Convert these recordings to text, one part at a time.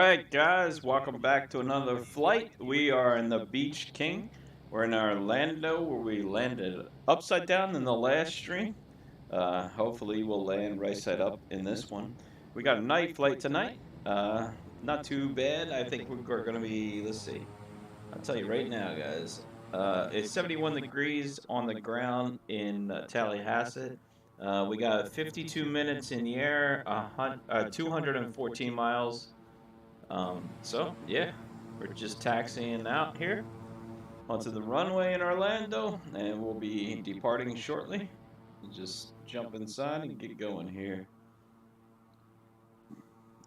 Alright guys, welcome back to another flight. We are in the Beach King. We're in Orlando where we landed upside down in the last stream. Hopefully we'll land right side up in this one. We got a night flight tonight. Not too bad. I think we're going to be, let's see. I'll tell you right now guys. It's 71 degrees on the ground in Tallahassee. We got 52 minutes in the air, 214 miles. So yeah, we're just taxiing out here onto the runway in Orlando, and we'll be departing shortly. Just jump inside and get going here.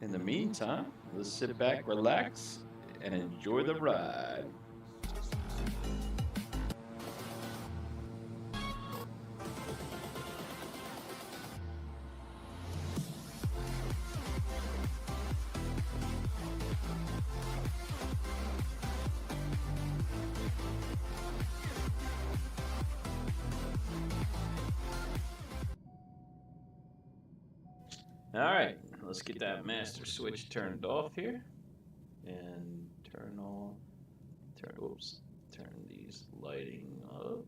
In the meantime, let's sit back, relax, and enjoy the ride. All right, let's get that master switch turned off here, and turn these lighting up. All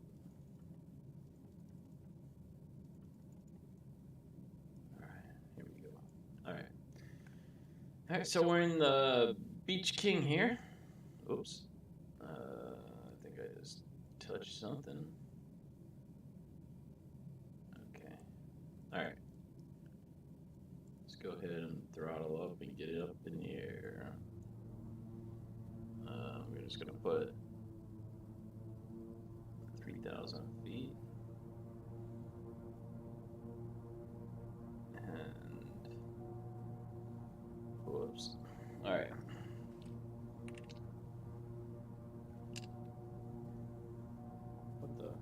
right, here we go. All right, so we're in the Beach King here. Oops, I think I just touched something. Okay, all right. Go ahead and throttle up and get it up in the air. We're just gonna put 3,000 feet. And whoops. All right. What the?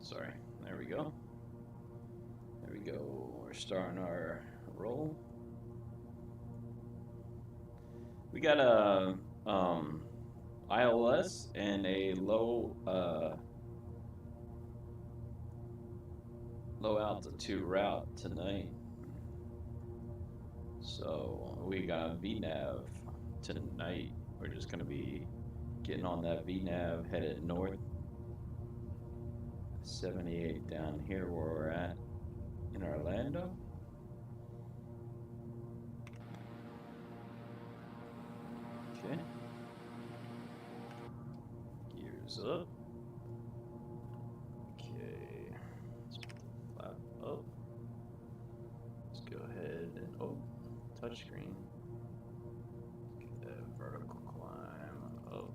Sorry. There we go. There we go. We're starting our roll. We got a ILS and a low altitude route tonight. So we got VNAV tonight. We're just gonna be getting on that VNAV headed north. 78 down here where we're at in Orlando. Okay. Gears up. Okay. Let's put the flap up. Let's go ahead and touchscreen. Get that vertical climb up.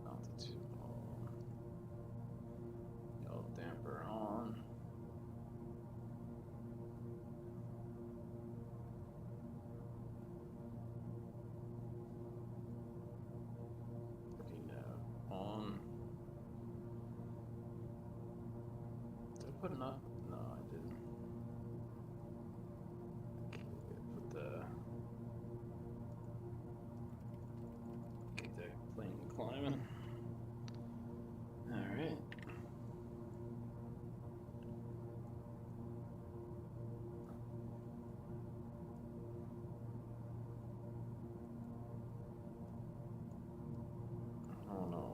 Altitude on. Yaw damper on. On. Did I put enough? No, I didn't. Okay, put the. Get that plane climbing. Alright.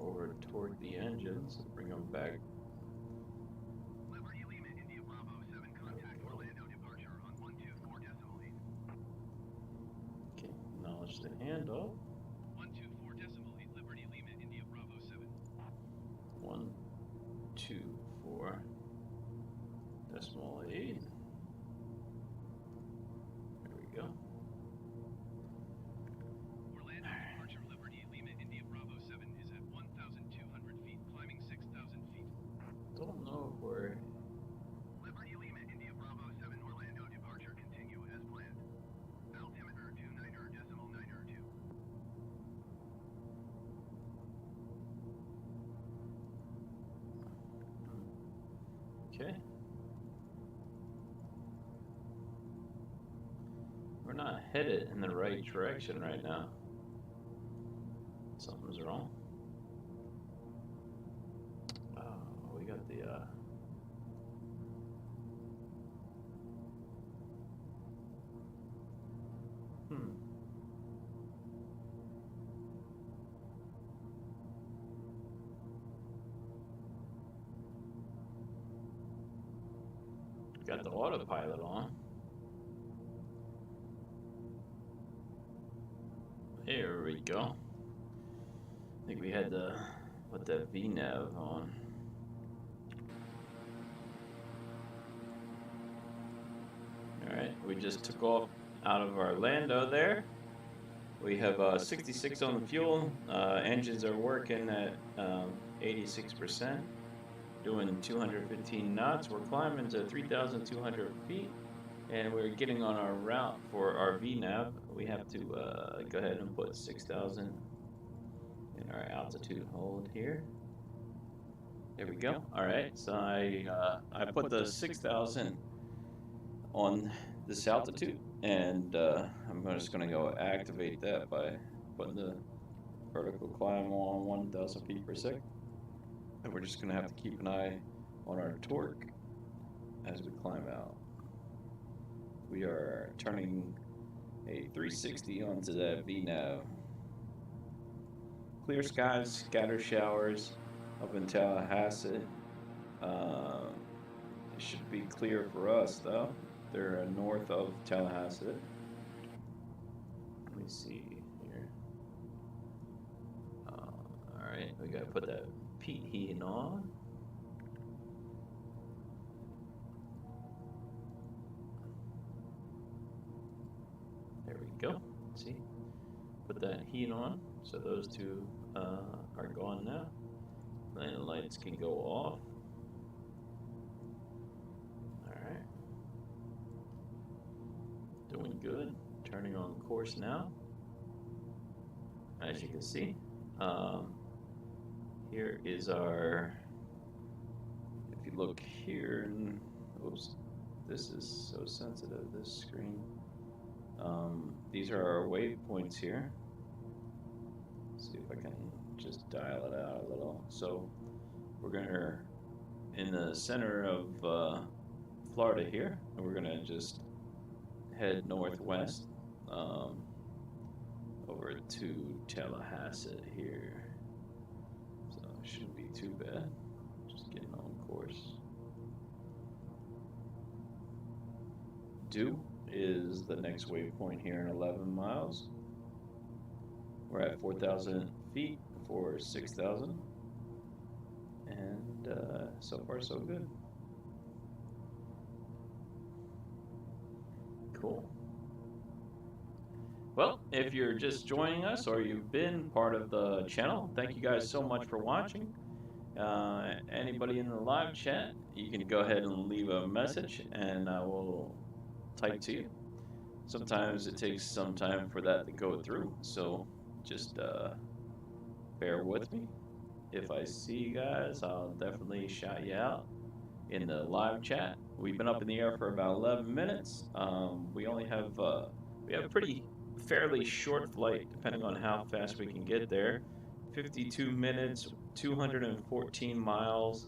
Over toward the engines, bring them back. Liberty Lima, India Bravo 7, contact Orlando departure on 124.8. Okay, acknowledge the handoff. 124.8, Liberty Lima, India Bravo 7. 124.8. There we go. Orlando departure, Liberty Lima, India Bravo 7 is at 1,200 feet, climbing 6,000 feet. Don't know where. Liberty Lima, India Bravo 7, Orlando departure, continue as planned. Altimeter 29.92. Okay. We're not headed in the right direction right now. Something's wrong. Oh, we got the got the autopilot on. There we go. I think we had to put that VNav on. Alright, we just took off out of our Lando there. We have 66 on the fuel. Engines are working at 86%, doing 215 knots. We're climbing to 3,200 feet, and we're getting on our route for our VNav. We have to go ahead and put 6,000 in our altitude hold here. There we go. All right, so I put the 6,000 on this altitude, and I'm just going to go activate that by putting the vertical climb on 1,000 feet per second. And we're just going to have to keep an eye on our torque as we climb out. We are turning a 360 onto that VNav. Clear skies, scatter showers up in Tallahassee. It should be clear for us though. They're north of Tallahassee. Let me see here. Alright, we gotta put that peat heating on. There we go. See? Put that heat on. So those two are gone now. Then the lights can go off. Alright. Doing good. Turning on course now. As you can see. Here is our, if you look here, and oops, this is so sensitive, this screen. These are our waypoints here. Let's see if I can just dial it out a little. So we're gonna in the center of Florida here, and we're gonna just head northwest over to Tallahassee here. So it shouldn't be too bad. Just getting on course. Due is the next waypoint here in 11 miles. We're at 4,000 feet for 6,000. And so far so good. Cool. Well, if you're just joining us or you've been part of the channel, thank you guys so much for watching. Anybody in the live chat, you can go ahead and leave a message and I will type to you. Sometimes it takes some time for that to go through, so just bear with me. If I see you guys, I'll definitely shout you out in the live chat. We've been up in the air for about 11 minutes. We only have we have a fairly short flight, depending on how fast we can get there. 52 minutes, 214 miles.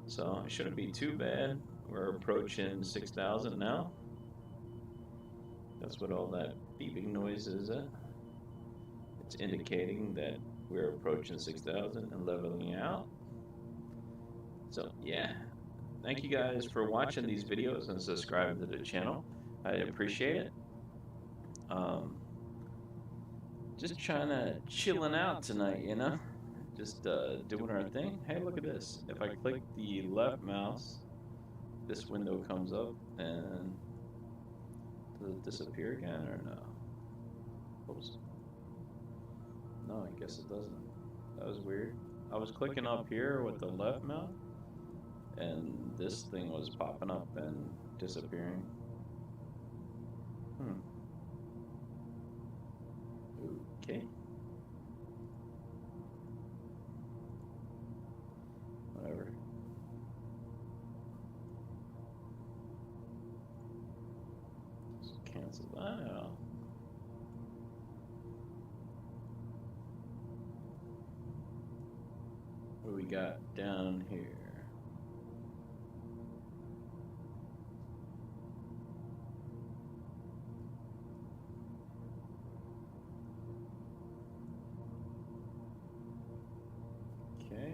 So it shouldn't be too bad. We're approaching 6,000 now. That's what all that beeping noise is at. It's indicating that we're approaching 6,000 and leveling out. So yeah, thank you guys for watching these videos and subscribing to the channel. I appreciate it. Just trying to chilling out tonight, you know, just doing our thing. Hey, look at this. If I click the left mouse, this window comes up, and does it disappear again or no? Oops. No, I guess it doesn't. That was weird. I was clicking up here with the left mouse, and this thing was popping up and disappearing. Okay. Whatever. Just cancel that out. What do we got down here? Okay.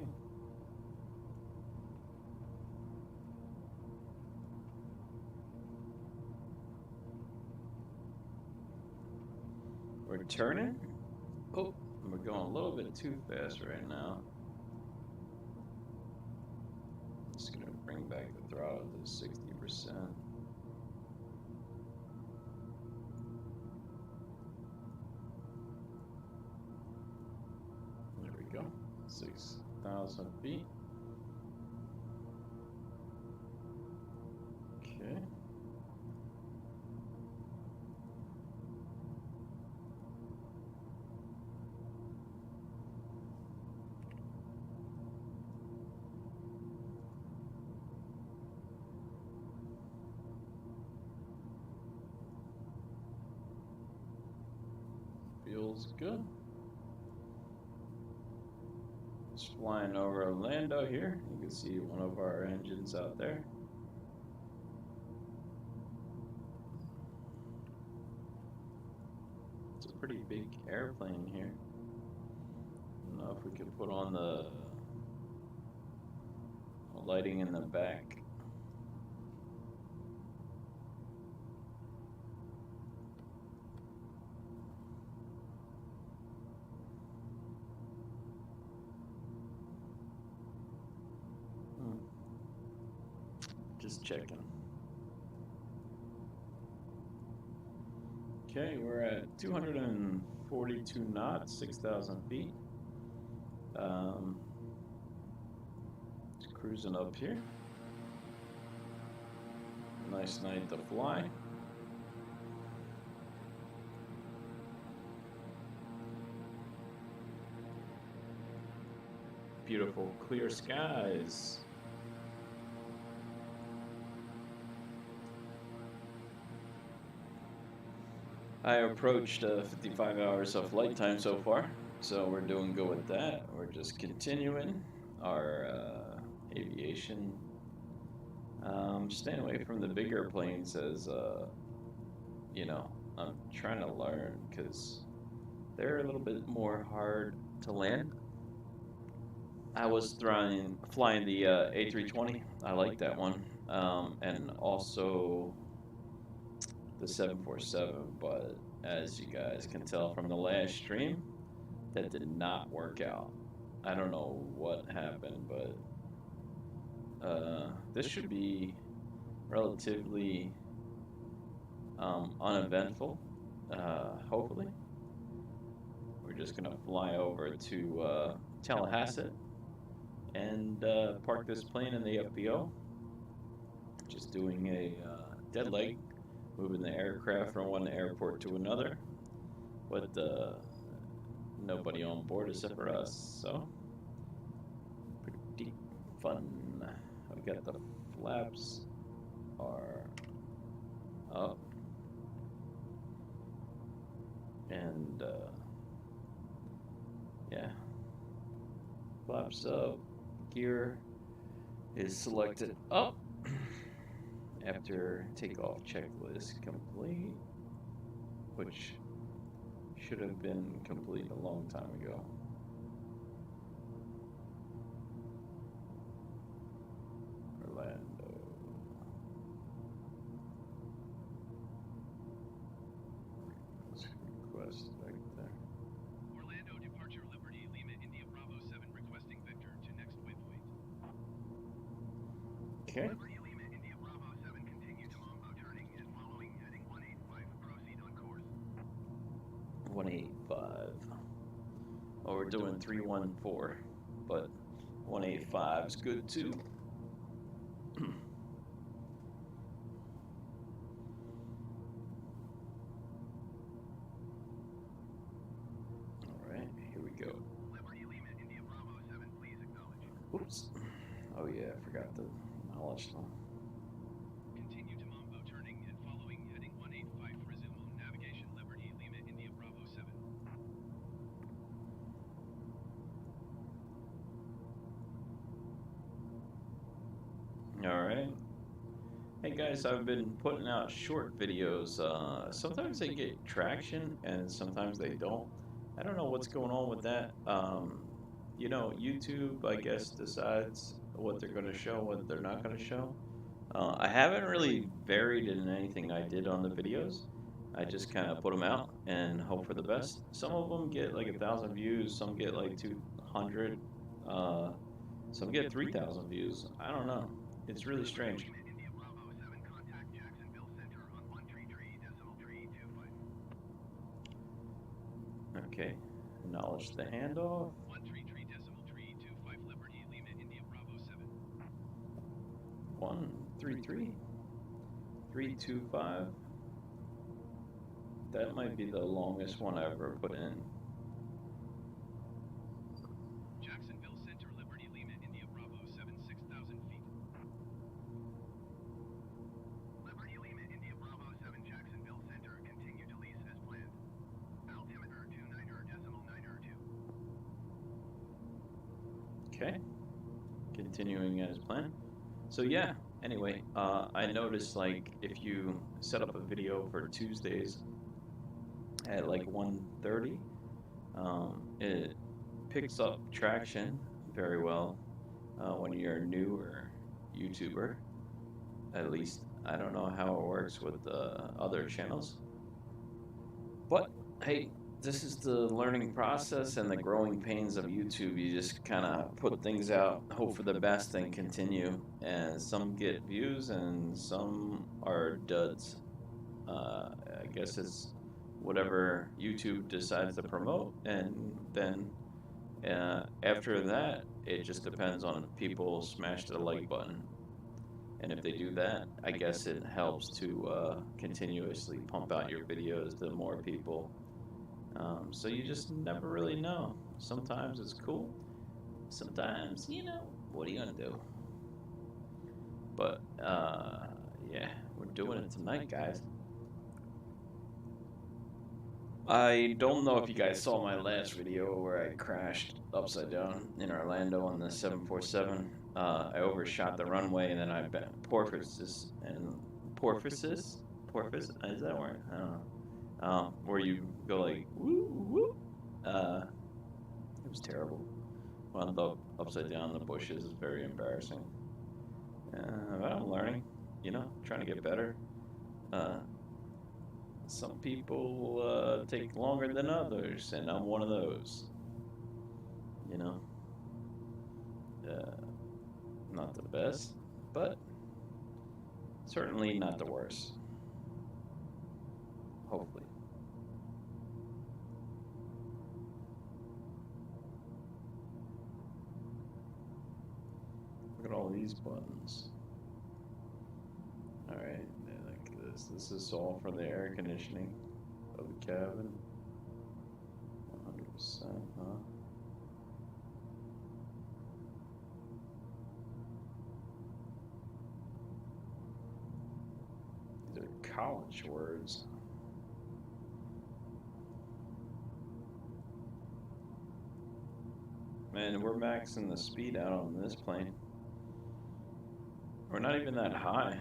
we're turning. Oh, we're going a little bit too fast right now. Just gonna bring back the throttle to 60%. There we go. 6,000 feet. Okay. Feels good. Just flying over Orlando here. You can see one of our engines out there. It's a pretty big airplane here. I don't know if we could put on the lighting in the back. Just checking. Okay, we're at 242 knots, 6,000 feet. Just cruising up here. Nice night to fly. Beautiful clear skies. I approached 55 hours of flight time so far, so we're doing good with that. We're just continuing our aviation. Staying away from the bigger planes as, you know, I'm trying to learn because they're a little bit more hard to land. I was flying the A320. I like that one, and also the 747. But as you guys can tell from the last stream, that did not work out. I don't know what happened, but this should be relatively uneventful. Hopefully, we're just gonna fly over to Tallahassee and park this plane in the FBO. Just doing a dead leg, moving the aircraft from one airport to another, but nobody on board except for us, so pretty fun. We got the flaps are up, and yeah, flaps up, gear is selected up after takeoff checklist complete, which should have been complete a long time ago. Orlando. Request right there. Orlando departure Liberty Lima India Bravo 7 requesting Victor to next waypoint. Okay. Liberty Lima India Bravo 7 continue to Mambo turning and following heading 185. Proceed on course. 185. Oh, we're doing 314, but 185 is good too. Alright, here we go. Liberty Lima India Bravo 7, please acknowledge. Oops. Oh yeah, I forgot to acknowledge them. Continue to Mambo turning and following heading 185. Resume on navigation Liberty Lima India Bravo 7. Alright. Hey guys, I've been putting out short videos. Sometimes they get traction and sometimes they don't. I don't know what's going on with that. You know, YouTube, I guess, decides what they're going to show, what they're not going to show. I haven't really varied in anything I did on the videos. I just kind of put them out and hope for the best. Some of them get like 1,000 views, some get like 200, uh, some get 3,000 views. I don't know. It's really strange. India Bravo 7, contact Jacksonville Center on 133.325. Okay, acknowledge the handoff. 133.325 Liberty Lima India Bravo 7. 133.325. That might be the longest one I ever put in. Jacksonville Center Liberty Lima India Bravo 7, 6,000 feet. Liberty Lima India Bravo 7 Jacksonville Center, continue to lease as planned. Altimeter 29.902. Okay, continuing as planned. So yeah, anyway, I noticed like if you set up a video for Tuesdays at like 1:30, it picks up traction very well when you're a newer YouTuber. At least I don't know how it works with other channels, but hey, this is the learning process and the growing pains of YouTube. You just kind of put things out, hope for the best, and continue. And some get views, and some are duds. I guess it's whatever YouTube decides to promote, and then after that, it just depends on people smash the like button. And if they do that, I guess it helps to continuously pump out your videos to more people. So you just never really know. Sometimes it's cool. Sometimes, what are you gonna do? But yeah, we're doing it tonight, guys. I don't know if you guys saw my last video where I crashed upside down in Orlando on the 747. I overshot the runway and then I porpoises and porpoises. Porpoise? Is that a word? I don't know. Where you go like woo woo. It was terrible. Wound up upside down in the bushes. Is very embarrassing. But I'm learning, trying to get better. Some people take longer than others, and I'm one of those. You know, not the best, but certainly not the worst. Hopefully. Look at all these buttons. All right, like this. This is all for the air conditioning of the cabin. 100%, huh? These are college words. Man, we're maxing the speed out on this plane. We're not even that high.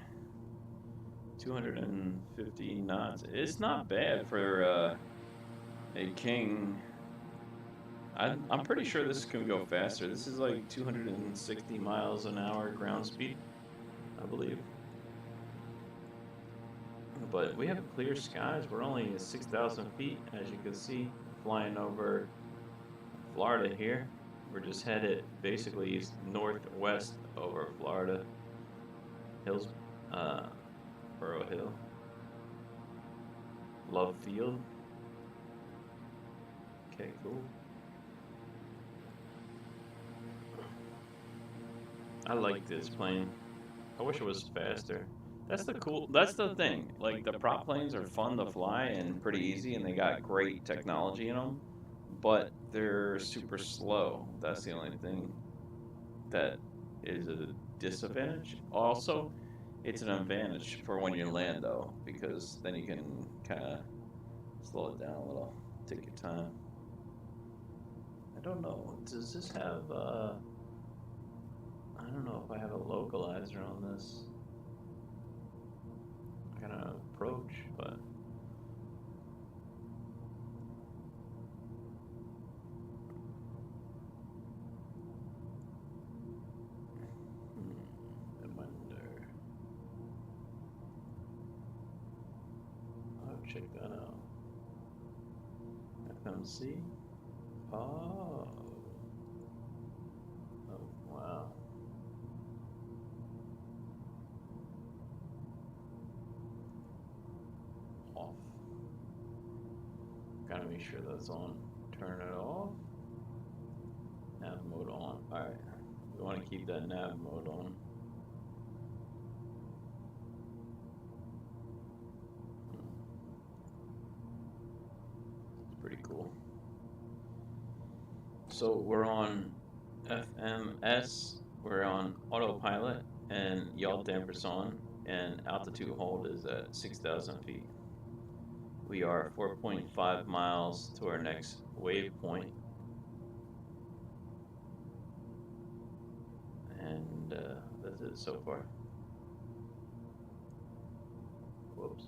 250 knots. It's not bad for a King. I'm pretty sure this can go faster. This is like 260 miles an hour ground speed, I believe. But we have clear skies. We're only at 6,000 feet, as you can see, flying over Florida here. We're just headed basically northwest over Florida. Hills, Burrow Hill, Love Field. Okay, cool. I like this plane. I wish it was faster. That's the thing. Like the prop planes are fun to fly and pretty easy, and they got great technology in them, but they're super slow. That's the only thing that is a disadvantage. Also, it's an advantage for when you land though, because then you can kind of slow it down a little, take your time. I don't know. Does this have? I don't know if I have a localizer on this kind of approach, but. check that out. FMC. Oh. Oh, wow. Off. Gotta make sure that's on. Turn it off. Nav mode on. Alright. We want to keep that nav mode on. It's pretty cool. So we're on FMS, we're on autopilot, and yaw damper's on, and altitude hold is at 6,000 feet. We are 4.5 miles to our next waypoint. And that's it so far. Whoops.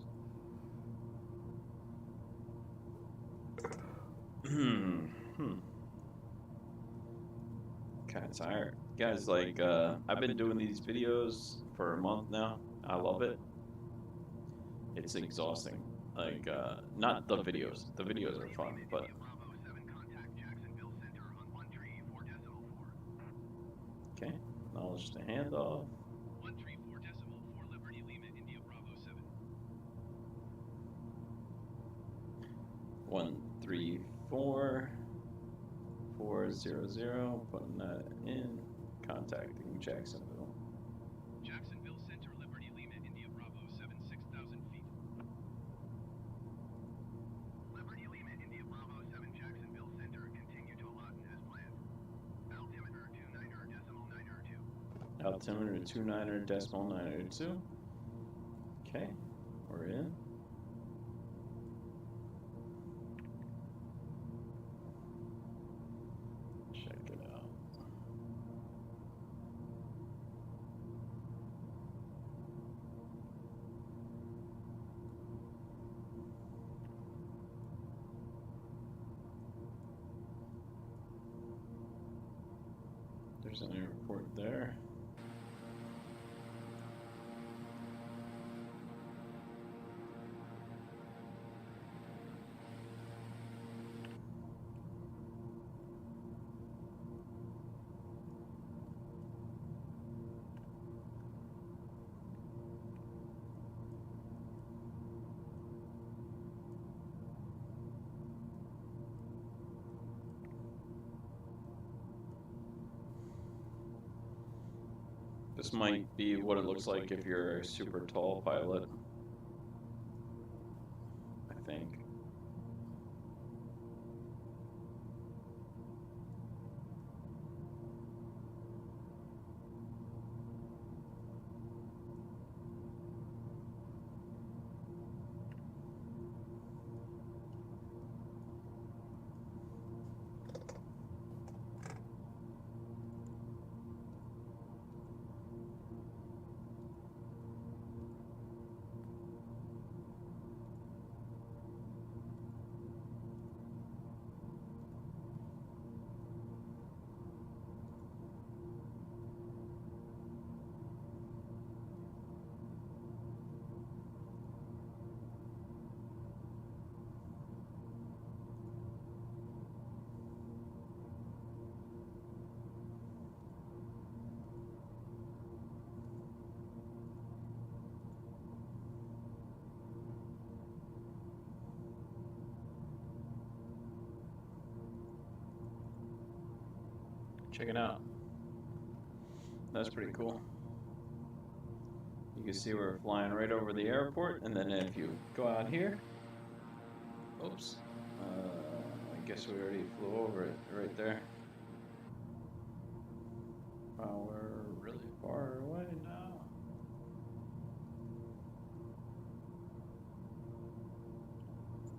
Kind of tired. Guys, like, I've been doing these videos for a month now. I love it. It's exhausting. Like, not the videos. The videos are fun, but... Okay, acknowledge the handoff. 134.4 Liberty Lima India Bravo 7. 134,400, putting that in, contacting Jacksonville. Jacksonville Center, Liberty Lima India Bravo 7, 6,000 feet. Liberty Lima India Bravo 7, Jacksonville Center, continue to Lawton as planned. Altimeter 29.902. Altimeter 29.902. Okay, we're in. Check it out. There's an airport there. This might be what it looks like if you're a super tall pilot, I think. Check it out. That's pretty cool. You can see we're flying right over the airport, and then if you go out here, oops, I guess we already flew over it right there. Wow, we're really far away now.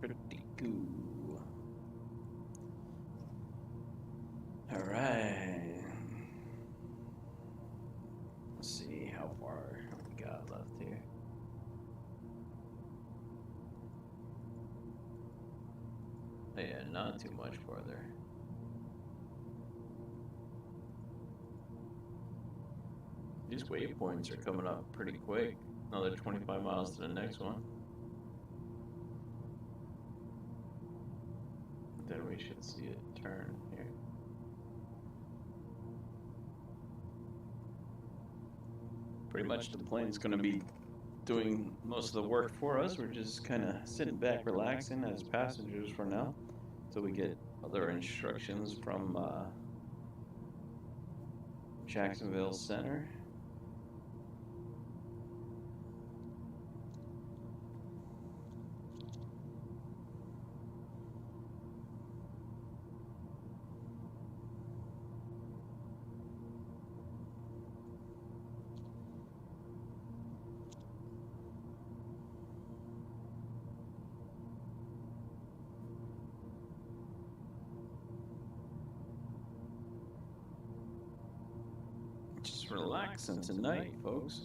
Pretty cool. All right. Let's see how far we got left here. Yeah, not too much farther. These waypoints are coming up pretty quick. Another 25 miles to the next one. we should see it turn here. Pretty much the plane's going to be doing most of the work for us. We're just kind of sitting back, relaxing as passengers for now, till we get other instructions from Jacksonville Center. Just relaxing tonight, folks.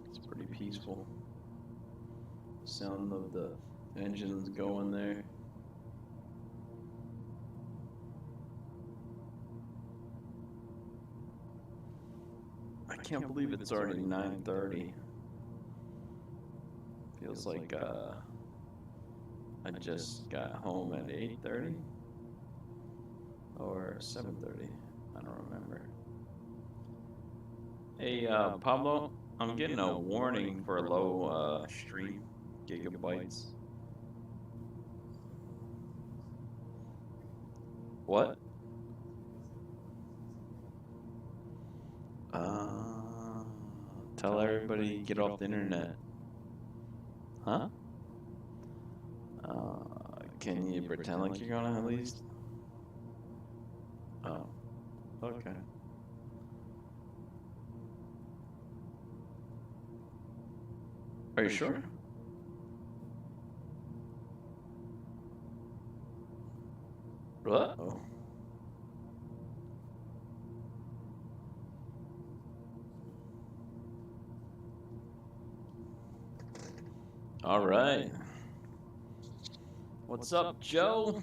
It's pretty peaceful. The sound of the engines going there. I can't believe it's already 9:30. Feels like I just got home at 8:30 or 7:30. I don't remember. Hey, Pablo, I'm getting a warning for low stream gigabytes. What? Tell everybody get off the internet. Huh? Can you pretend like you're gonna at least? Oh, okay. Are you sure? What? Oh. All right. What's up, Joe?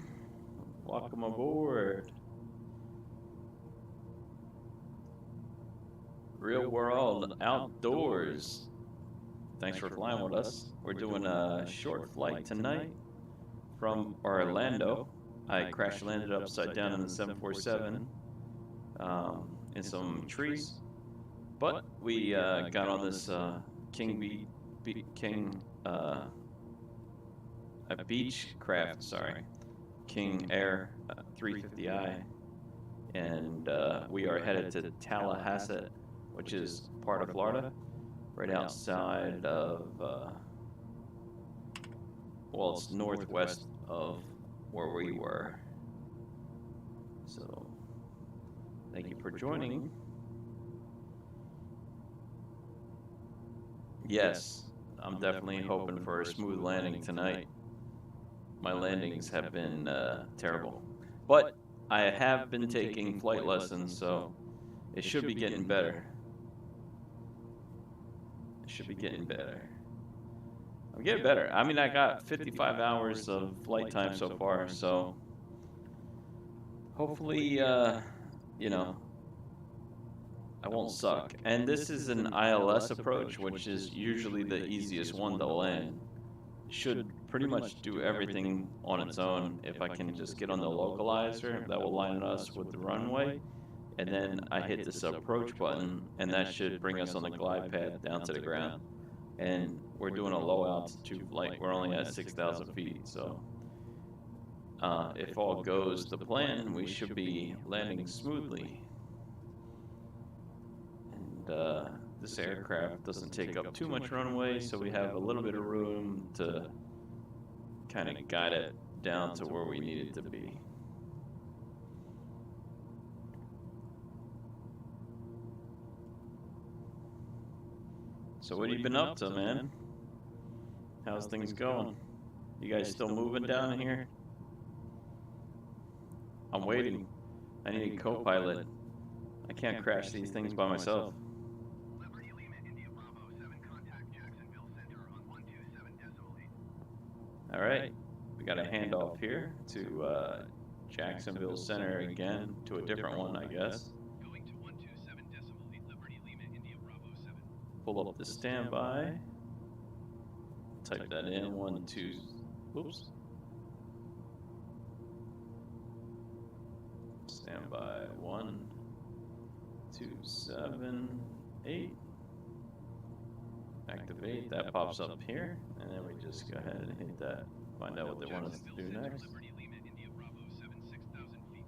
Welcome aboard. Real World Outdoors. Thanks for flying with us. We're doing a short flight tonight from Orlando. I crash landed upside down in the 747 in some trees, but we got on this BEECHCRAFT, sorry, King Air 350i, and we are headed to Tallahassee, which is part of Florida, right outside of, well, it's northwest of where we were. So, thank you for joining. Yes, I'm definitely hoping for a smooth landing tonight. My landings have been terrible, but I have been taking flight lessons, so it should be getting better. It should be getting better. I'm getting better. I mean, I got 55 hours of flight time so far, so hopefully, you know, I won't suck. And this is an ILS approach, which is usually the easiest one to land. Should pretty much do everything on its own if I can just get on the localizer that will line us with the runway, and then I hit this approach button, and that should bring us on the glide path down to the ground. And we're doing a low altitude flight. We're only at 6,000 feet, so if all goes to plan, we should be landing smoothly. And this aircraft doesn't take up too much runway, so we have a little bit of room to kind of guide it down to where we need it to be. So what have you been up to, man? How's things going? You guys still moving down here? I'm waiting. I need a co-pilot. I can't crash these things by myself. Liberty Lima India Bravo 7, contact Jacksonville Center on 127.8. All right, we got a handoff here to Jacksonville Center again to a different one, I guess. Going to 127.8 Liberty Lima India Bravo 7. Pull up the standby. Type that in. 1 2. Oops. Standby 127.8. Activate. That pops up here, and then we just go ahead and hit that. Find out what they want us to do next. Liberty Lima India Bravo 7, 6,000 feet.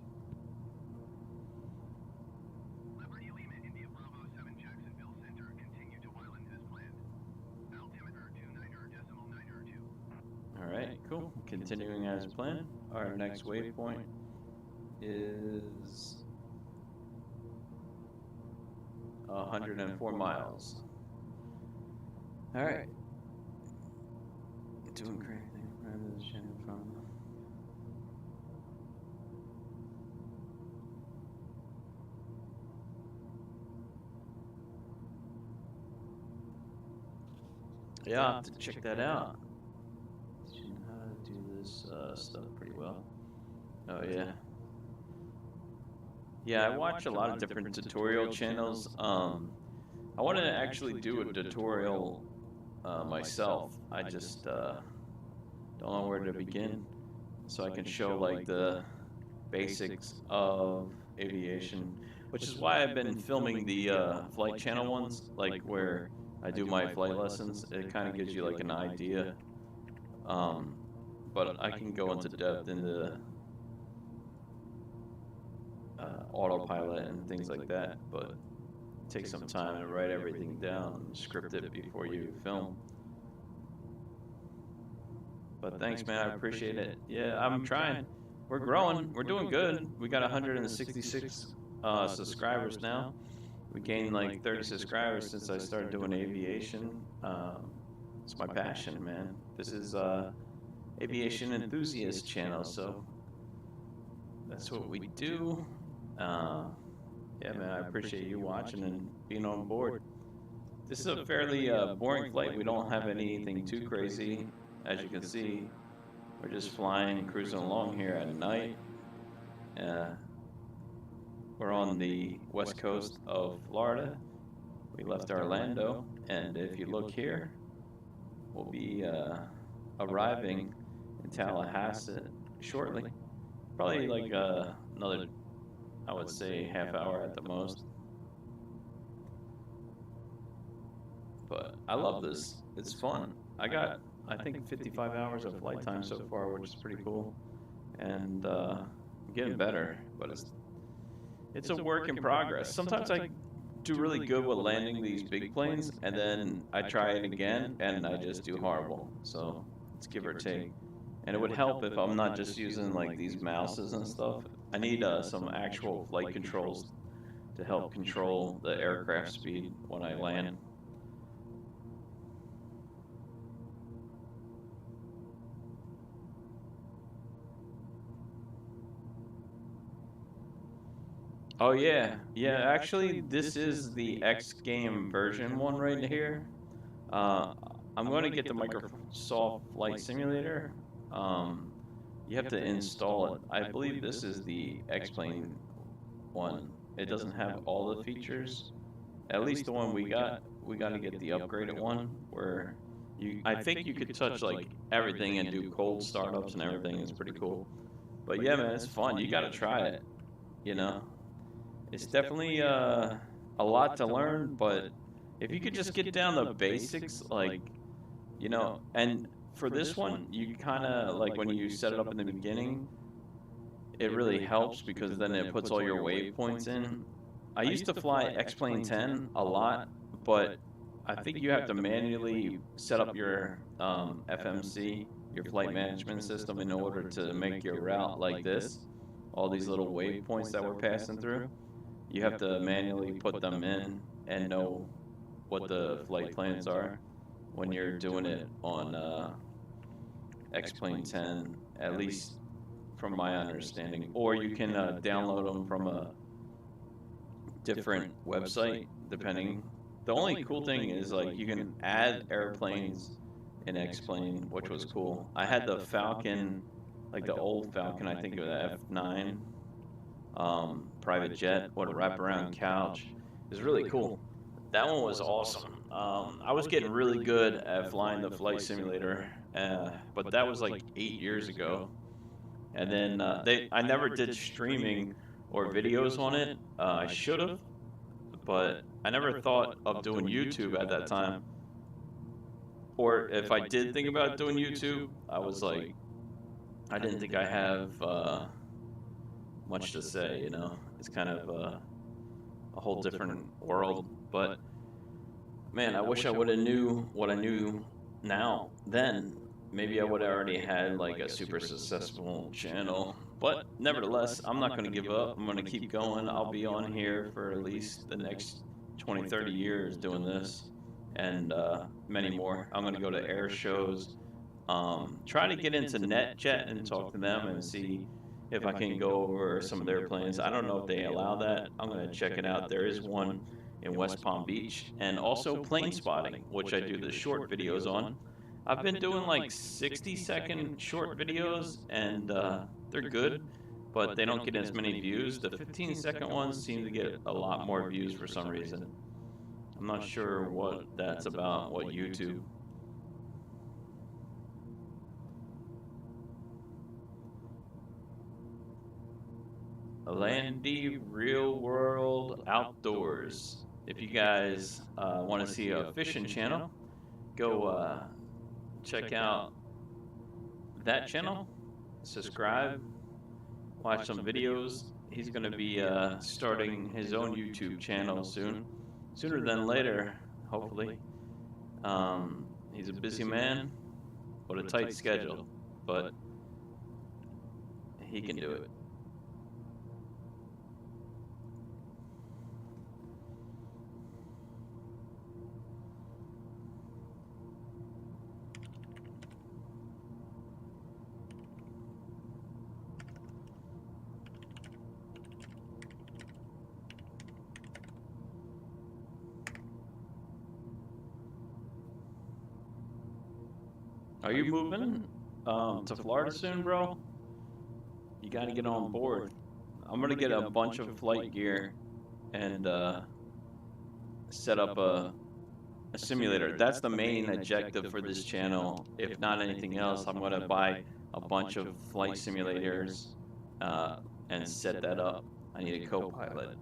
Liberty Lima India Bravo 7 Jacksonville Center. Continue to island as planned. Altimeter 29.9 2. All right, cool. Continuing as planned. Our next waypoint is 104 miles. All right. Doing great. From yeah, I'll have to check that out. You know how to do this stuff pretty well. Oh yeah. Yeah, I watch a lot of different tutorial channels. I wanted to actually do a tutorial myself. I just don't know where to begin, so I can show like the basics of aviation, which is why I've been filming the flight channel ones, like where I do my flight lessons. It kind of gives you like an idea, but I can go into depth into autopilot and things like that, but it takes some time to write everything down, script it before you film. But thanks, man. I appreciate it. Yeah, I'm trying. We're growing. We're doing good. We got 166 subscribers now. We gained like 30 subscribers since I started doing aviation. It's my passion, man. This is aviation enthusiast channel, so that's what we do. Yeah, man, I appreciate you watching and being on board. This is a fairly boring flight. We don't have anything too crazy. As you can see, we're just flying, cruising along here at night. We're on the west coast of Florida. We left Orlando, and if you look here, we'll be arriving in Tallahassee shortly. Probably like another, I would say, half hour at the most. But I love this. It's fun. I got, I think, 55 hours of flight time so far, which is pretty cool. And I'm getting better, but it's a work in progress. Sometimes I do really good with landing these big planes, and then I try it again, and I just do horrible. So it's give or take. And it would help if I'm not just using like these mouses and stuff. I need some actual flight controls to help control the aircraft speed when I land. Oh yeah, yeah. Actually, this is the X Game version one right here. I'm going to get the Microsoft Flight Simulator. You have to install it. I believe this is the X-Plane one. It doesn't have all the features. At least the one we got. We got to get the upgraded one where I think you could touch like everything and do cold startups and everything. It's pretty cool. But yeah, man, it's fun. You got to try it. You know. It's definitely a lot to learn, but if you could just get down the basics, like, you know, and for this one, you kind of, like, when you set it up in the beginning, it really helps because then it puts all your waypoints in. I used to fly X-Plane 10 a lot, but I think you have to manually set up your FMC, your flight management system, in order to make your route like this. All these little waypoints that we're passing through. You have to manually put them in and know what the flight plans are when you're doing it on X-Plane 10, at least from my understanding. Or you can download them from a different website, depending. The only cool thing is, like, you can add airplanes in X-Plane, which was cool. I had the Falcon like the old Falcon, I think of the F9 private jet or the wraparound couch. Is really cool. That one was awesome. I was getting really good at flying the flight simulator, but that was like 8 years ago. And then I never did streaming or videos on it. I should have, but I never thought of doing YouTube at that time. Or if I did think about doing YouTube, I was like, I didn't think I have much to say. It's kind of a whole different world. But man, I wish I would have knew what I knew now. Then maybe I would have already had like a super successful channel. But nevertheless, I'm not going to give up. I'm going to keep going. I'll be on here for at least the next 20, 30 years doing this, and many more. I'm going to go to air shows, try to get into NetJet and talk to them and see if I can go over some of their planes. I don't know if they allow that. I'm going to check it out. There is one in West Palm Beach, and also plane spotting, which I do the short videos on. I've been doing like 60-second short videos, and they're good, but they don't get as many views. The 15-second ones seem to get a lot more views for some reason. I'm not sure what that's about, what YouTube. Landy Real World Outdoors. If you guys want to see a fishing channel, go check out that channel, subscribe, watch some videos. He's going to be starting his own YouTube channel soon, sooner than later, hopefully. He's a busy man with a tight schedule, but he can do it. Are you moving to Florida soon, bro? You got to get on board. I'm going to get a bunch of flight gear and set up a simulator. That's the main objective for this channel. If not anything else, I'm going to buy a bunch of flight simulators and set that up. I need a co-pilot.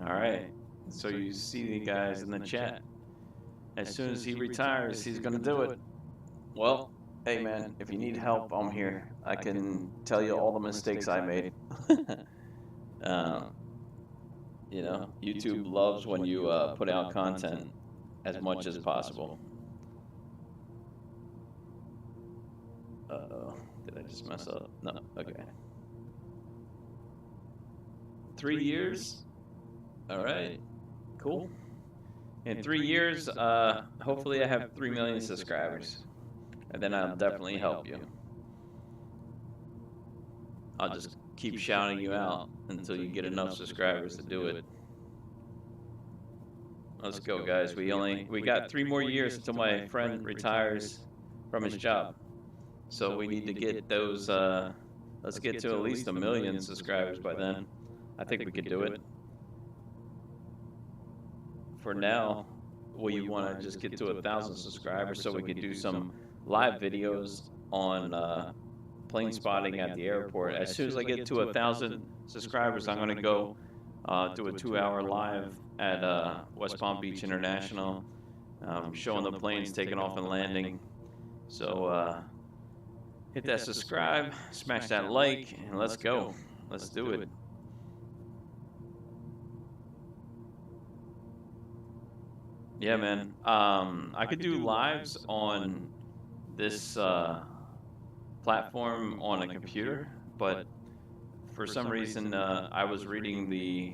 All right, so you see the guys in the chat. As soon as he retires, he's going to do it. Well, hey man, if you need help, I'm here. I can tell you all the mistakes I made. YouTube loves when you put out content as much as possible. Uh-oh, did I just mess up? No, okay. 3 years? All right, cool. In 3 years, hopefully I have 3 million subscribers, and then I'll definitely help you. I'll just keep shouting you out until you get enough subscribers to do it. Let's go, guys. We got 3 more years until my friend retires from his job, so we need to get those. Let's get to at least 1 million subscribers by then. I think we could do it. For now, we want to just get to 1,000 subscribers so we could do some live videos on plane spotting at the airport. As soon as I get to 1,000 subscribers, I'm going to go do a 2-hour live at West Palm Beach International, showing the planes taking off and landing. So hit that subscribe, smash that like, and let's go. Let's do it. Yeah, man. I could do lives on this platform on a computer, but for some reason I was reading the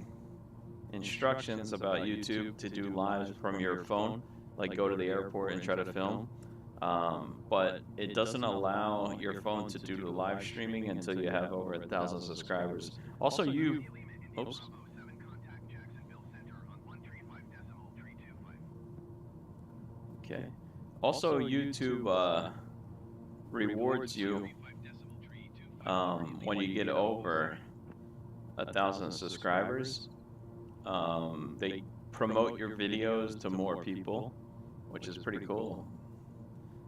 instructions about YouTube to do lives from your phone, like go to the airport and try to film. but it doesn't allow your phone to do the live streaming until you have over 1,000 subscribers. Also, you, oops, Bravo 7, contact Jacksonville Center on 135.325. okay. Also, YouTube rewards you when you get over 1,000 subscribers. They promote your videos to more people, which is pretty cool.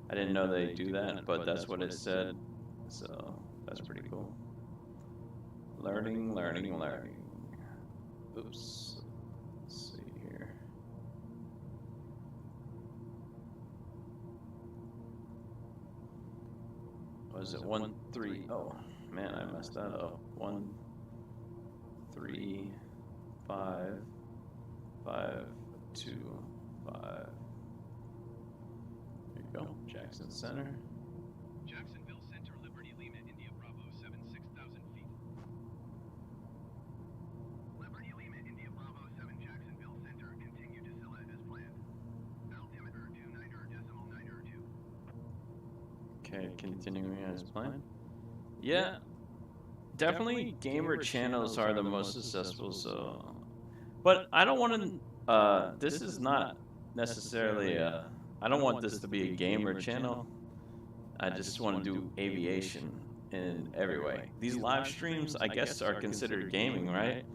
I didn't know they do that, but that's what it said. So that's pretty cool. Learning, learning, learning. Oops. Let's see here. Was it 1 3? Oh man, I messed that up. 1 3 5 5 2 5. There you go, Jackson Center. Jacksonville Center, Liberty Lima, India Bravo 7, 6,000 feet. Liberty Lima, India Bravo 7, Jacksonville Center, continue to Scylla as planned. Altimeter 29.902. Okay, continuing as planned. Yeah, definitely gamer channels are the most successful, so. But I don't want to, this is not necessarily I don't want this to be a gamer channel. I just want to do aviation in every way. These live streams, I guess, are considered gaming, right?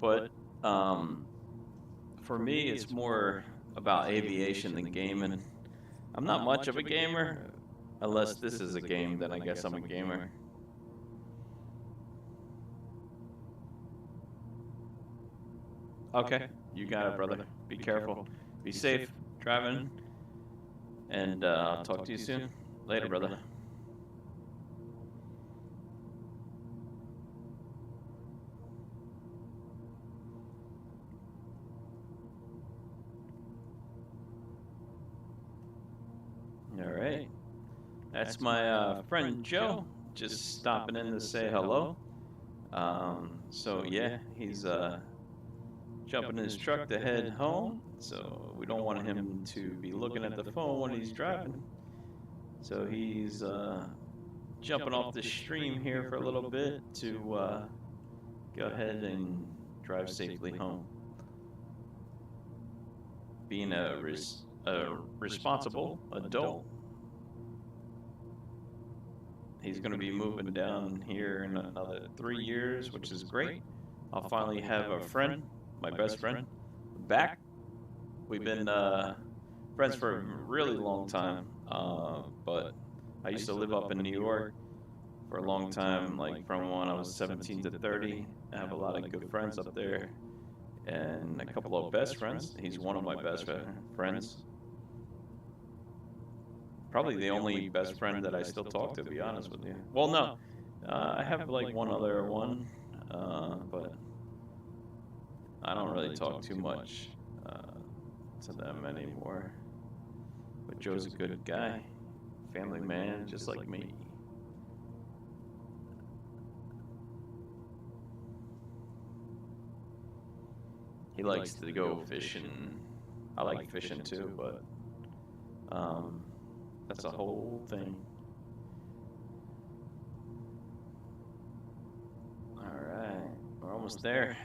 But for me, it's more about aviation than gaming. I'm not much of a gamer, unless this is a game, then I guess I'm a gamer. Okay, you got it, brother. Be careful. Be safe driving, and I'll talk to you soon. Later, brother. All right. That's my friend Joe, just stopping in to say hello. So yeah, he's jumping in his truck to head home. So we don't want him to be looking at the phone when he's driving. So he's jumping off the stream here for a little bit to go ahead and drive safely home. Being a responsible adult. He's going to be moving down here in another 3 years, which is great. I'll finally have a friend, my best friend, back. We've been friends for a really long time, but I used to live up in New York for a long time, like from when I was 17 to 30. I have a lot of good friends up there and a couple of best friends. He's one of my best friends. Probably the only best friend that I still talk to be honest with you. Well, no, I have like one other one, but I don't really talk too much to them anymore. But Joe's a good guy, family man, just like me. He likes to go fishing. I like fishing too, but that's a whole thing. Alright, we're almost there.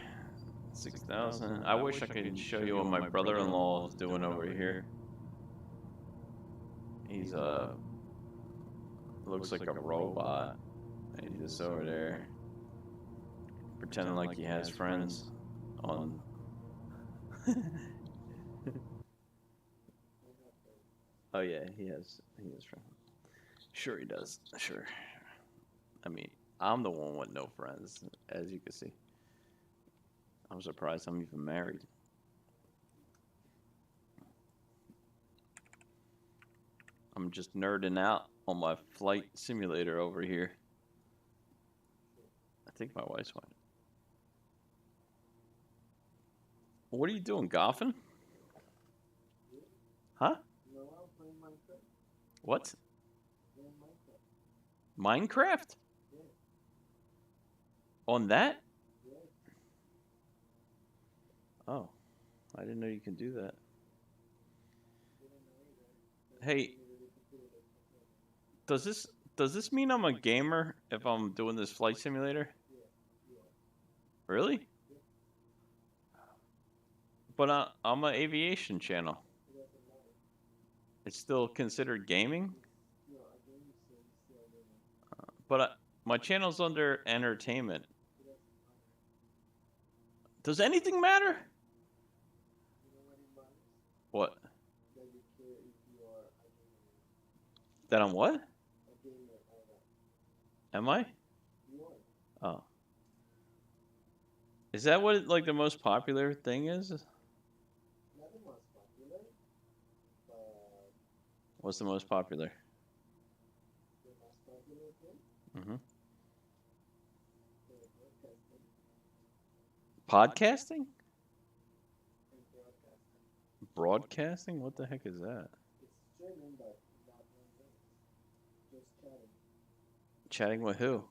6,000. I wish I could show you what my brother-in-law is doing over here. He's looks like a robot. He's just over there pretending like he has friends on. Oh yeah, he has friends. Sure he does. Sure. I mean, I'm the one with no friends, as you can see. I'm surprised I'm even married. I'm just nerding out on my flight simulator over here. I think my wife's fine. What are you doing, golfing? Huh? What? Minecraft? On that? Oh, I didn't know you can do that. Hey, Does this mean I'm a gamer if I'm doing this flight simulator? Really? But I'm an aviation channel. It's still considered gaming? But my channel's under entertainment. Does anything matter? What? That I'm what? Am I? Oh. Is that what like the most popular thing is? What's the most popular? Mm-hmm. Podcasting? Broadcasting? What the heck is that? Chatting with who?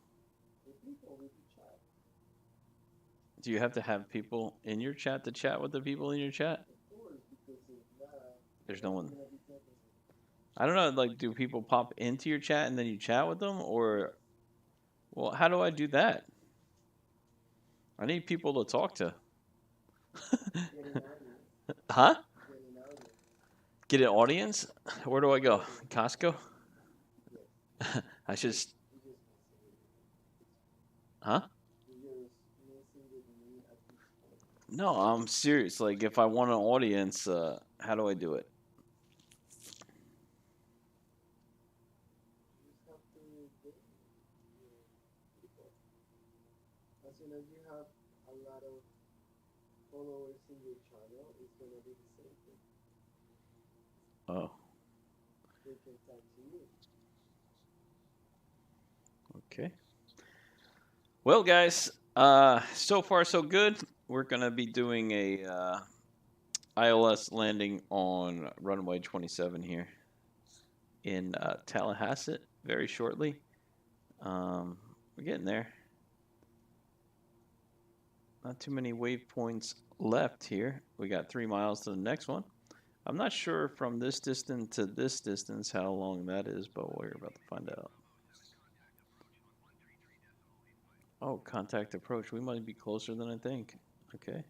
Do you have to have people in your chat to chat with the people in your chat? There's no one. I don't know, like, do people pop into your chat and then you chat with them? Or, well, how do I do that? I need people to talk to. Huh? Get an audience? Where do I go? Costco? I should. Huh? No, I'm serious. Like, if I want an audience, how do I do it? Oh. Okay. Well, guys, so far so good. We're gonna be doing a ILS landing on runway 27 here in Tallahassee very shortly. We're getting there. Not too many waypoints left here. We got 3 miles to the next one. I'm not sure from this distance to this distance how long that is, but we're about to find out. Oh, contact approach. We might be closer than I think. Okay.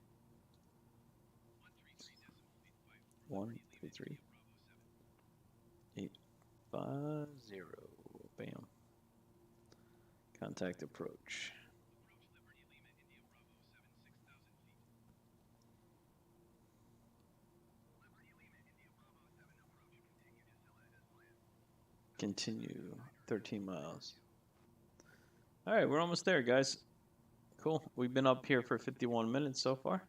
133 850. Bam. Contact approach. Continue 13 miles. All right, we're almost there, guys. Cool. We've been up here for 51 minutes so far.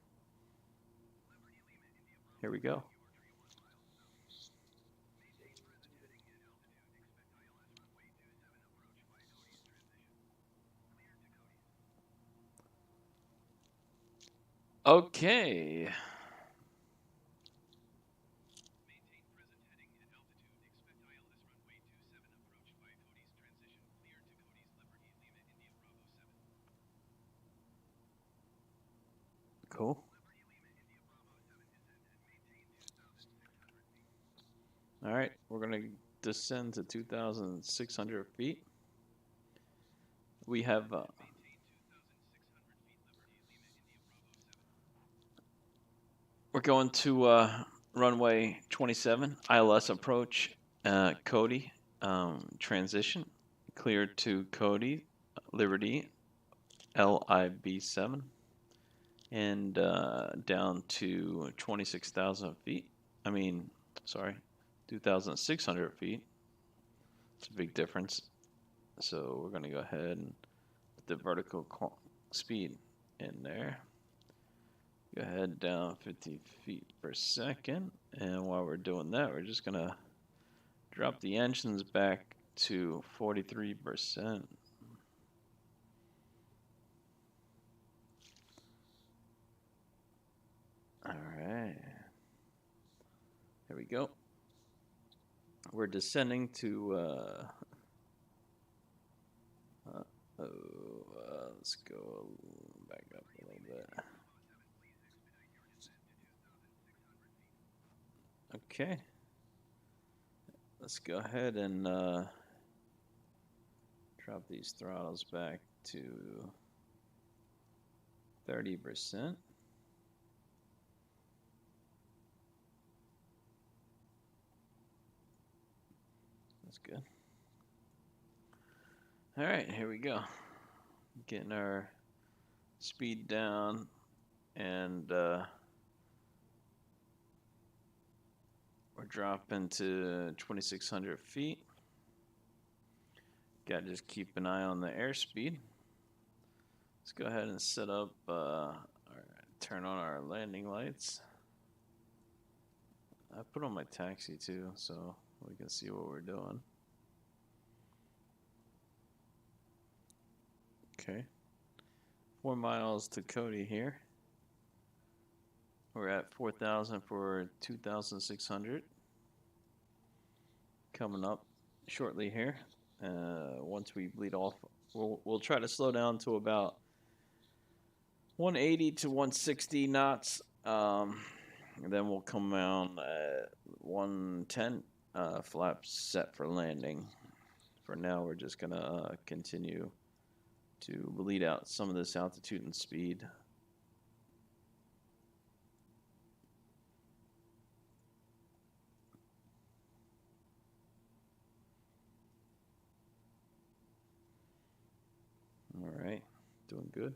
Here we go. Okay. Cool. All right, we're going to descend to 2,600 feet. We have we're going to runway 27, ILS approach, Cody, transition, cleared to Cody, Liberty, LIB7, and down to 26,000 feet. I mean, sorry, 2,600 feet. It's a big difference. So we're going to go ahead and put the vertical speed in there. Go ahead down 50 feet per second. And while we're doing that, we're just going to drop the engines back to 43%. All right. Here we go. We're descending to let's go back up a little bit. Okay. Let's go ahead and Drop these throttles back to 30%. That's good. All right, here we go. Getting our speed down, and we're dropping to 2,600 feet. Got to just keep an eye on the airspeed. Let's go ahead and set up, turn on our landing lights. I put on my taxi too, so we can see what we're doing. Okay. 4 miles to Cody here. We're at 4,000 for 2,600. Coming up shortly here. Once we bleed off, we'll try to slow down to about 180 to 160 knots. And then we'll come down at 110, flaps set for landing. For now, we're just gonna continue to bleed out some of this altitude and speed. All right, doing good.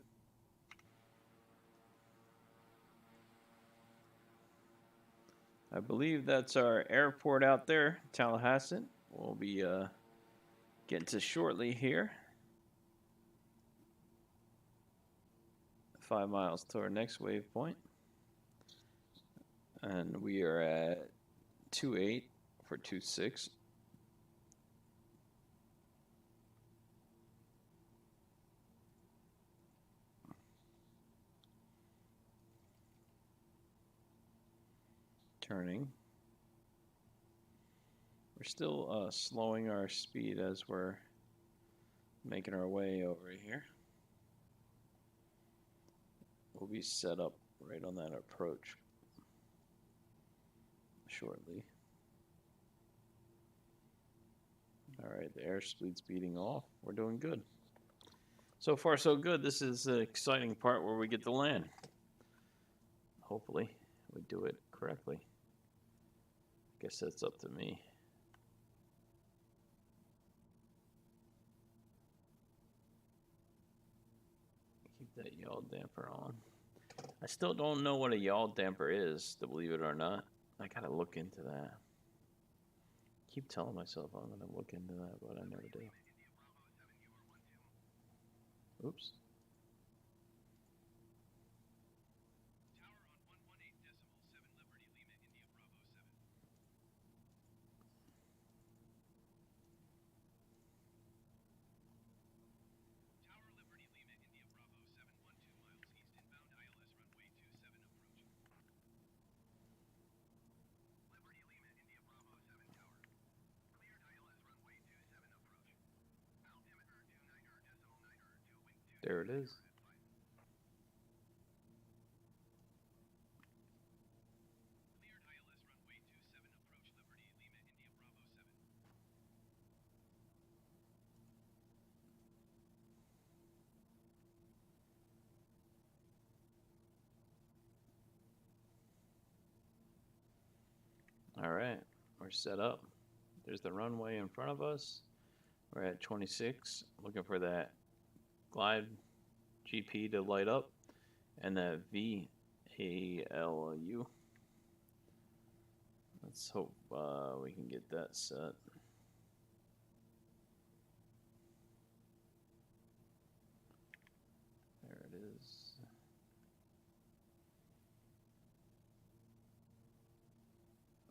I believe that's our airport out there, Tallahassee. We'll be getting to shortly here. 5 miles to our next waypoint. And we are at 2.8 for 2.6. Turning. We're still slowing our speed as we're making our way over here. We'll be set up right on that approach shortly. All right, the airspeed's beating off. We're doing good. So far, so good. This is the exciting part where we get to land. Hopefully, we do it correctly. Guess that's up to me. Keep that yaw damper on. I still don't know what a yaw damper is, to believe it or not. I gotta look into that. Keep telling myself I'm gonna look into that, but I never do. Oops. There it is. All right, we're set up. There's the runway in front of us. We're at 26, looking for that glide GP to light up and that VALU. Let's hope we can get that set. There it is.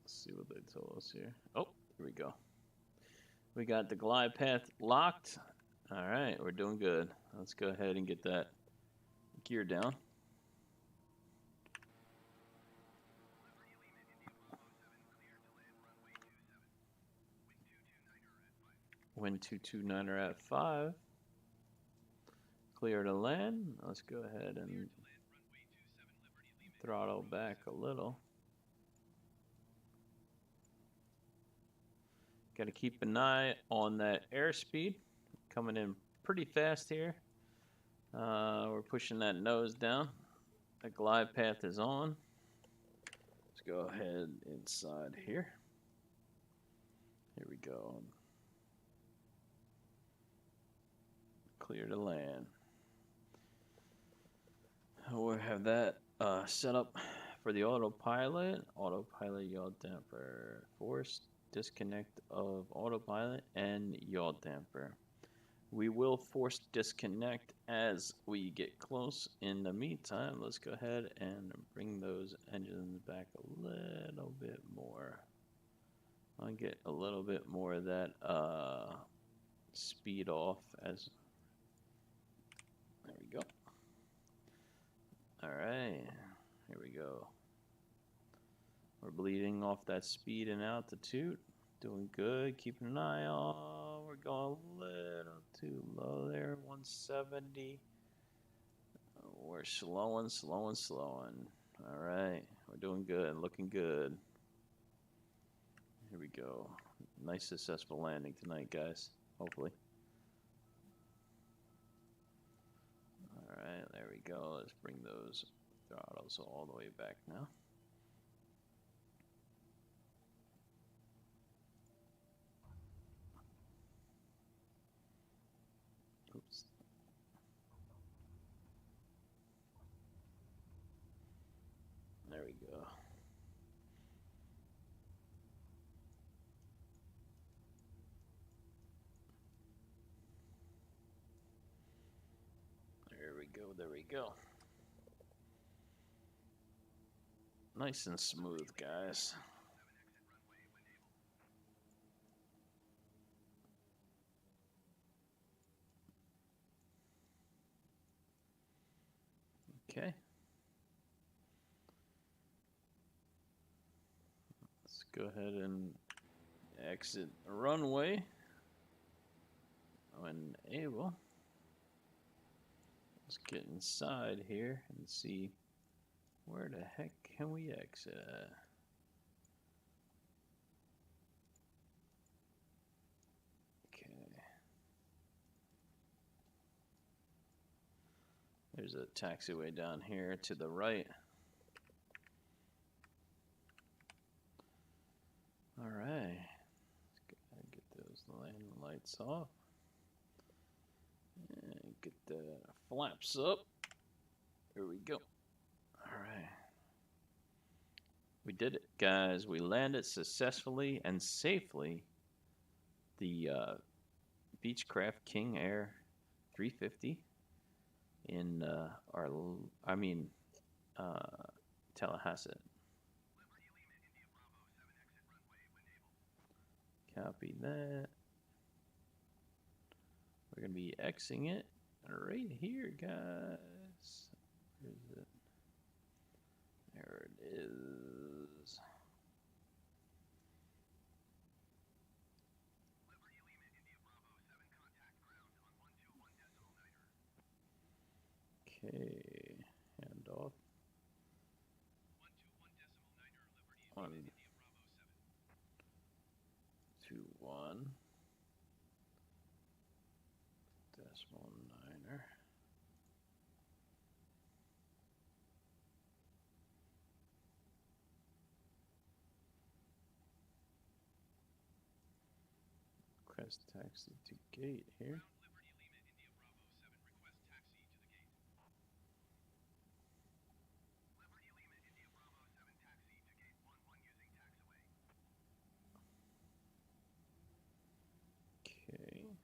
Let's see what they told us here. Oh, here we go. We got the glide path locked. All right, we're doing good. Let's go ahead and get that gear down. Wind 229er at 5. Clear to land. Let's go ahead and throttle back a little. Got to keep an eye on that airspeed coming in pretty fast here. We're pushing that nose down. The glide path is on. Let's go ahead inside here. Here we go. Clear to land. We'll have that set up for the autopilot. Autopilot yaw damper. Force disconnect of autopilot and yaw damper. We will force disconnect as we get close. In the meantime, let's go ahead and bring those engines back a little bit more. I'll get a little bit more of that speed off as. There we go. All right, here we go. We're bleeding off that speed and altitude. Doing good, keeping an eye on. We're going a little too low there, 170. We're slowing. All right, we're doing good, looking good. Here we go. Nice successful landing tonight, guys, hopefully. All right, there we go. Let's bring those throttles all the way back now. Oops. There we go. There we go. Nice and smooth, guys. Okay. Let's go ahead and exit the runway when able. Let's get inside here and see where the heck can we exit. Okay. There's a taxiway down here to the right. All right. Let's go ahead and get those landing lights off. And get the flaps up. Here we go. All right. We did it, guys. We landed successfully and safely the BEECHCRAFT King Air 350 in Tallahassee. Copy that. We're gonna be Xing it right here, guys. Where is it? There it is. Okay, handoff. 121 decimal niner. Request taxi to gate here. Okay.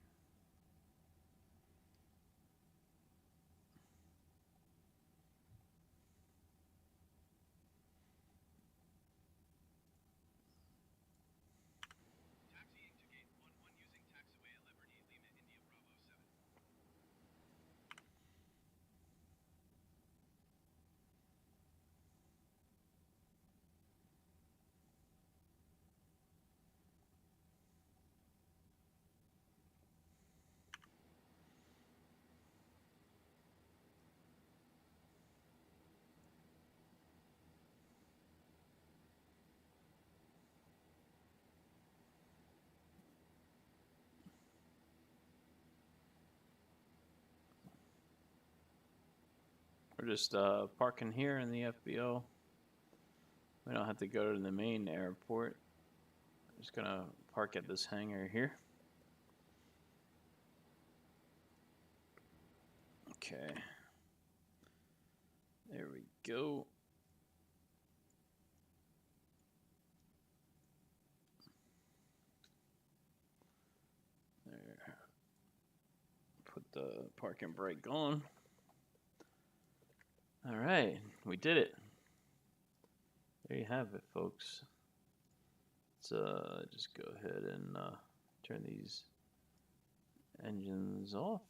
We're just parking here in the FBO. We don't have to go to the main airport. I'm just gonna park at this hangar here. Okay. There we go. There. Put the parking brake on. All right, we did it. There you have it, folks. Let's just go ahead and turn these engines off.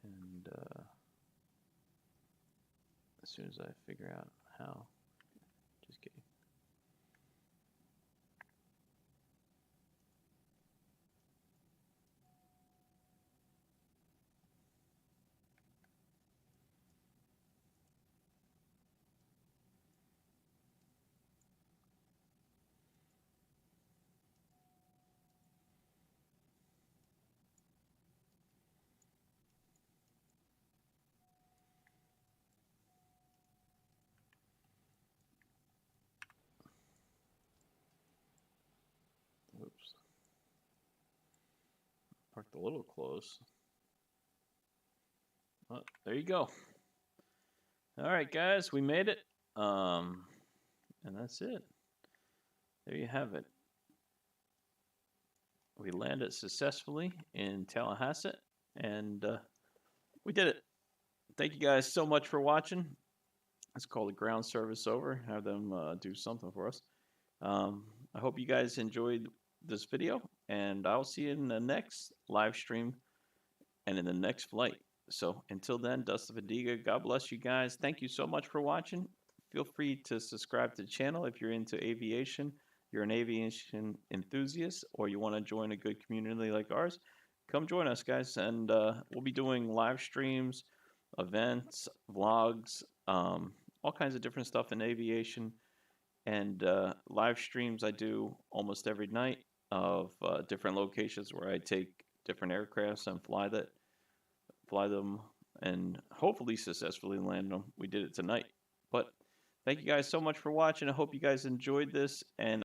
And as soon as I figure out how, just kidding. Oops. Parked a little close. Oh, there you go. All right, guys, we made it. And that's it. There you have it. We landed successfully in Tallahassee, and we did it. Thank you guys so much for watching. Let's call the ground service over, have them do something for us. I hope you guys enjoyed this video, and I'll see you in the next live stream and in the next flight. So until then, Dustin Fadiga, God bless you guys. Thank you so much for watching. Feel free to subscribe to the channel if you're into aviation, you're an aviation enthusiast, or you want to join a good community like ours. Come join us, guys, and we'll be doing live streams, events, vlogs, all kinds of different stuff in aviation. And live streams I do almost every night of different locations where I take different aircrafts and fly them, and hopefully successfully land them. We did it tonight. But thank you guys so much for watching. I hope you guys enjoyed this, and